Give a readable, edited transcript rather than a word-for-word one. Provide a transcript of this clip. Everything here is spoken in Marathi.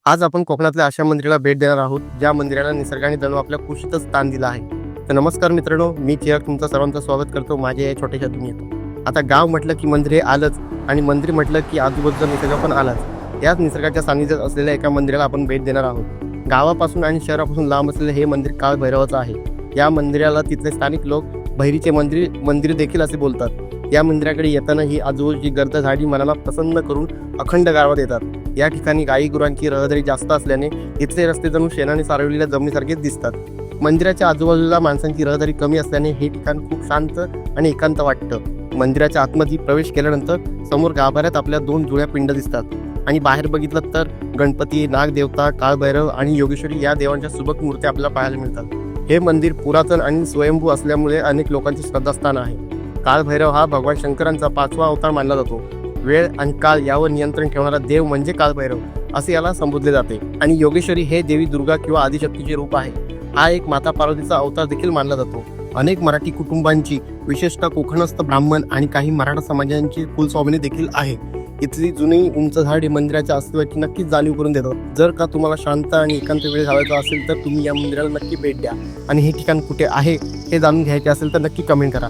आज आपण कोकणातल्या अशा मंदिराला भेट देणार आहोत ज्या मंदिराला निसर्गाने जणू आपल्या कुशीतच स्थान दिलं आहे. तर नमस्कार मित्रांनो, मी चिराग तुमचं सर्वांचं स्वागत करतो माझ्या या छोट्याशा दुनियेत. आता गाव म्हटलं की मंदिर हे आलंच आणि मंदिर म्हटलं की आजूबाजूचा निसर्ग पण आलाच. याच निसर्गाच्या सानिध्यात असलेल्या एका मंदिराला आपण भेट देणार आहोत. गावापासून आणि शहरापासून लांब असलेले हे मंदिर काळभैरवाचं आहे. या मंदिराला तिथले स्थानिक लोक भैरीचे मंदिर देखील असे बोलतात. या मंदिराकडे येताना ही आजूबाजूची गर्द झाडी मनाला प्रसन्न करून अखंड गारवा देतात. या ठिकाणी गाई गुरांची रहदारी जास्त असल्याने इथले रस्ते जणू शेणाने सारवलेल्या जमिनीसारखेच दिसतात. मंदिराच्या आजूबाजूला माणसांची रहदारी कमी असल्याने हे ठिकाण खूप शांत आणि एकांत वाटतं. मंदिराच्या आतमध्ये प्रवेश केल्यानंतर समोर गाभाऱ्यात आपल्या 2 जुळ्या पिंड दिसतात आणि बाहेर बघितलं तर गणपती, नागदेवता, काळभैरव आणि योगेश्वरी या देवांच्या सुबक मूर्त्या आपल्याला पाहायला मिळतात. हे मंदिर पुरातन आणि स्वयंभू असल्यामुळे अनेक लोकांचे श्रद्धास्थान आहे. काळभैरव हा भगवान शंकरांचा 5वा अवतार मानला जातो. वेळ आणि काळ यावर नियंत्रण ठेवणारा देव म्हणजे काळभैरव असे याला संबोधले जाते. आणि योगेश्वरी हे देवी दुर्गा किंवा आदिशक्तीचे रूप आहे. हा एक माता पार्वतीचा अवतार देखील मानला जातो. अनेक मराठी कुटुंबांची, विशेषतः कोकणस्थ ब्राह्मण आणि काही मराठा समाजांची कुलस्वामिनी देखील आहे. इथली जुनी उंच झाडे मंदिराच्या अस्तित्वाची नक्कीच जाणीव करून देतात. जर का तुम्हाला शांत आणि एकांत वेळ घालवायचा असेल तर तुम्ही या मंदिराला नक्की भेट द्या. आणि हे ठिकाण कुठे आहे हे जाणून घ्यायचे असेल तर नक्की कमेंट करा.